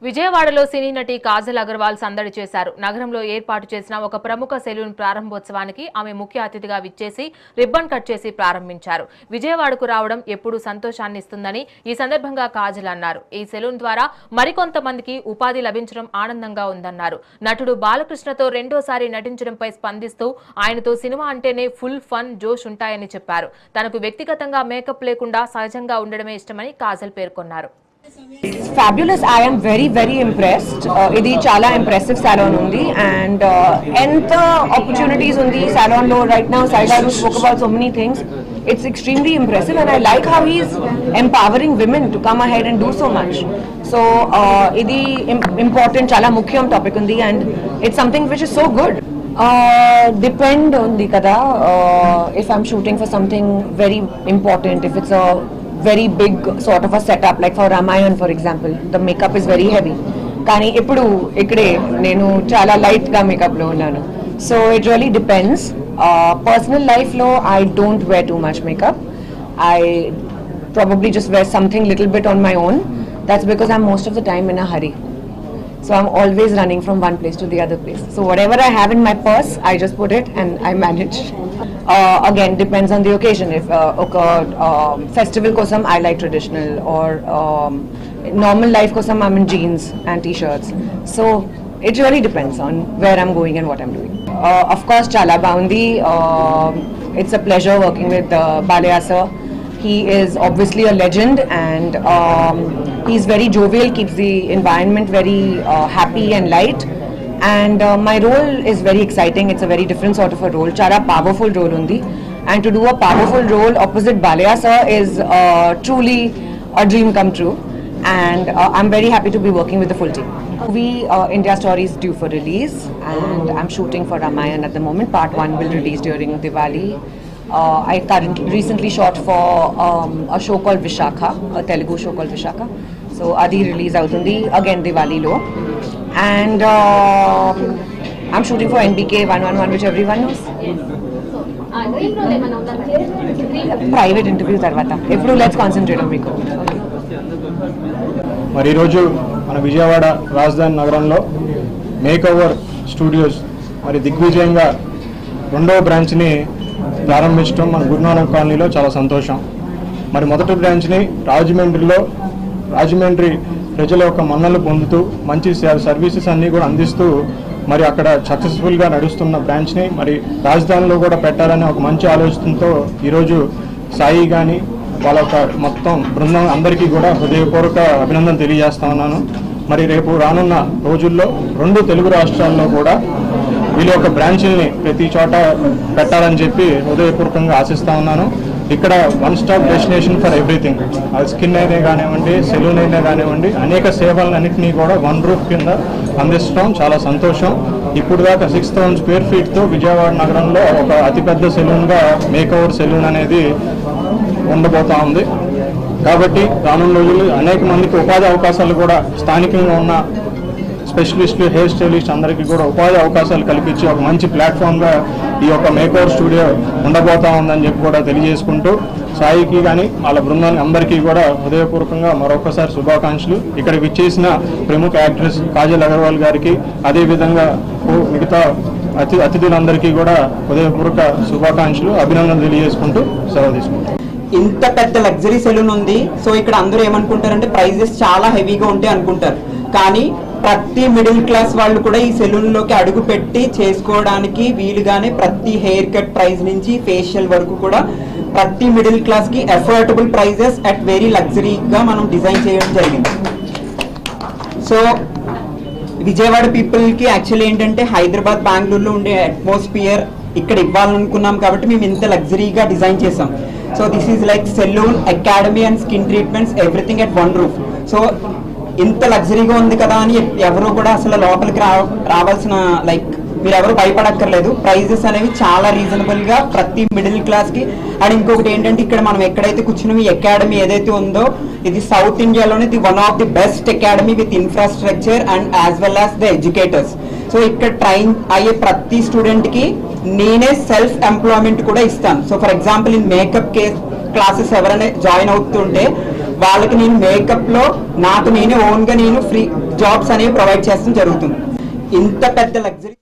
విజయవాడలో సినీ నటి కాజల్ అగర్వాల్ సందడి చేశారు. నగరంలో ఏర్పాటు చేసిన ఒక ప్రముఖ సెలూన్ ప్రారంభోత్సవానికి ఆమె ముఖ్య అతిథిగా విచ్చేసి రిబ్బన్ కట్ చేసి ప్రారంభించారు. విజయవాడకు రావడం ఎప్పుడూ సంతోషాన్ని ఇస్తుందని ఈ సందర్భంగా కాజల్ అన్నారు. ఈ సెలూన్ ద్వారా మరికొంతమందికి ఉపాధి లభించడం ఆనందంగా ఉందన్నారు. నటుడు బాలకృష్ణతో రెండోసారి నటించడంపై స్పందిస్తూ ఆయనతో సినిమా అంటేనే ఫుల్ ఫన్ జోష్ ఉంటాయని చెప్పారు. తనకు వ్యక్తిగతంగా మేకప్ లేకుండా సహజంగా ఉండడమే ఇష్టమని కాజల్ పేర్కొన్నారు. It's fabulous. I am very impressed. Idi chala impressive salon undi and enta opportunities undi salon lo right now. Saidaru spoke about so many things. It's extremely impressive and I like how he's empowering women to come ahead and do so much. So idi important chala mukhyam topic undi and it's something which is so good. Depend on the kada if I'm shooting for something very important, if it's a very big sort of a setup like for Ramayan for example, the makeup is very heavy. Kani ippudu ikkade nenu chala light ga makeup lo unnanu, so it really depends. Personal life lo I don't wear too much makeup. I probably just wear something little bit on my own. That's because I'm most of the time in a hurry, so I'm always running from one place to the other place. So whatever I have in my purse, I just put it and I manage. Again, depends on the occasion. If festival kosam I like traditional, or normal life kosam I'm in jeans and t-shirts. So it really depends on where I'm going and what I'm doing. Of course, chala baundi. It's a pleasure working with Balaya sir. He is obviously a legend and he's very jovial, keeps the environment very happy and light. And my role is very exciting. It's a very different sort of a role. Chala powerful role undi, and to do a powerful role opposite Balaya sir is truly a dream come true. And I'm very happy to be working with the full team. Movie India Story is due for release, and I'm shooting for Ramayan at the moment. Part 1 will release during Diwali. I recently shot for a show called Vishakha, a Telugu show called Vishakha. So Adi release avutundi again Diwali lo. And I'm shooting for NBK 111, which everyone knows. Private interview tarvata. Ippudu let's concentrate on Miko. మరి ఈరోజు మన విజయవాడ రాజధాని నగరంలో makeover studios మరి దిగ్విజయంగా రెండవ బ్రాంచ్ని ప్రారంభించడం మన గురునానక్ కాలనీలో చాలా సంతోషం. మరి మొదటి బ్రాంచ్ని రాజమండ్రి ప్రజల యొక్క మన్నలు పొందుతూ మంచి సర్వీసెస్ అన్నీ కూడా అందిస్తూ మరి అక్కడ సక్సెస్ఫుల్గా నడుస్తున్న బ్రాంచ్ని మరి రాజధానిలో కూడా పెట్టాలని ఒక మంచి ఆలోచనతో ఈరోజు సాయి కానీ వాళ్ళ యొక్క మొత్తం బృందం అందరికీ కూడా హృదయపూర్వక అభినందన తెలియజేస్తా ఉన్నాను. మరి రేపు రానున్న రోజుల్లో 2 తెలుగు రాష్ట్రాల్లో కూడా వీళ్ళ యొక్క బ్రాంచ్ల్ని ప్రతి చోట పెట్టాలని చెప్పి హృదయపూర్వకంగా ఆశిస్తా ఉన్నాను. ఇక్కడ one stop destination for everything, అది స్కిన్ అయినా కానివ్వండి, సెలూన్ అయినా కానివ్వండి, అనేక సేవలన్నింటినీ కూడా వన్ రూఫ్ కింద అందిస్తాం. చాలా సంతోషం. ఇప్పుడు దాకా 6,000 స్క్వేర్ ఫీట్తో విజయవాడ నగరంలో ఒక అతిపెద్ద సెలూన్గా మేకోవర్ సెలూన్ అనేది ఉండబోతా ఉంది. కాబట్టి రానున్న రోజులు అనేక మందికి ఉపాధి అవకాశాలు కూడా స్థానికంగా ఉన్న స్పెషలిస్టులు, హెయిర్ స్టైలిస్ట్ అందరికీ కూడా ఉపాధి అవకాశాలు కల్పించి ఒక మంచి ప్లాట్ఫామ్గా ఈ యొక్క మేకోవర్ స్టూడియో ఉండబోతా ఉందని చెప్పి కూడా తెలియజేసుకుంటూ సాయికి కానీ వాళ్ళ బృందానికి అందరికీ కూడా హృదయపూర్వకంగా మరొకసారి శుభాకాంక్షలు. ఇక్కడికి విచ్చేసిన ప్రముఖ యాక్ట్రెస్ కాజల్ అగర్వాల్ గారికి, అదేవిధంగా మిగతా అతిథులందరికీ కూడా హృదయపూర్వక శుభాకాంక్షలు, అభినందనలు తెలియజేసుకుంటూ సెలవు తీసుకుంటాం. ఇంత పెద్ద లగ్జరీ సెలూన్ ఉంది. సో ఇక్కడ అందరూ ఏమనుకుంటారంటే ప్రైజెస్ చాలా హెవీగా ఉంటాయి అనుకుంటారు, కానీ ప్రతి మిడిల్ క్లాస్ వాళ్ళు కూడా ఈ సెలూన్లోకి అడుగు పెట్టి చేసుకోవడానికి వీలుగానే ప్రతి హెయిర్ కట్ ప్రైస్ నుంచి ఫేషియల్ వరకు కూడా ప్రతి మిడిల్ క్లాస్కి అఫోర్డబుల్ ప్రైజెస్ అట్ వెరీ లగ్జరీగా మనం డిజైన్ చేయడం జరిగింది. సో విజయవాడ పీపుల్కి యాక్చువల్లీ ఏంటంటే హైదరాబాద్, బెంగళూరులో ఉండే అట్మాస్ఫియర్ ఇక్కడ ఇవ్వాలనుకున్నాం కాబట్టి మేము ఇంత లగ్జరీగా డిజైన్ చేసాం. So this is like salon, academy and skin treatments, everything at one roof. సో ఇంత లగ్జరీగా ఉంది కదా అని ఎవరు కూడా అసలు లోపలికి రావాల్సిన మీరు ఎవరు భయపడక్కర్లేదు. ప్రైజెస్ అనేవి చాలా రీజనబుల్గా ప్రతి మిడిల్ క్లాస్కి. అండ్ ఇంకొకటి ఏంటంటే ఇక్కడ మనం ఎక్కడైతే కూర్చున్నాం, ఈ అకాడమీ ఏదైతే ఉందో ఇది సౌత్ ఇండియాలోనే one of the best academy with infrastructure and as well as the educators. So ఇక్కడ ట్రైన్ అయ్యే ప్రతి స్టూడెంట్కి నేనే సెల్ఫ్ ఎంప్లాయ్మెంట్ కూడా ఇస్తాను. So for example in makeup classes ఎవరైనా జాయిన్ అవుతుంటే వాళ్ళకి నేను మేకప్ లో నాకు నేనే ఓన్ గా నేను ఫ్రీ జాబ్స్ అనేవి ప్రొవైడ్ చేస్తడం జరుగుతుంది. ఇంత పెద్ద లగ్జరీ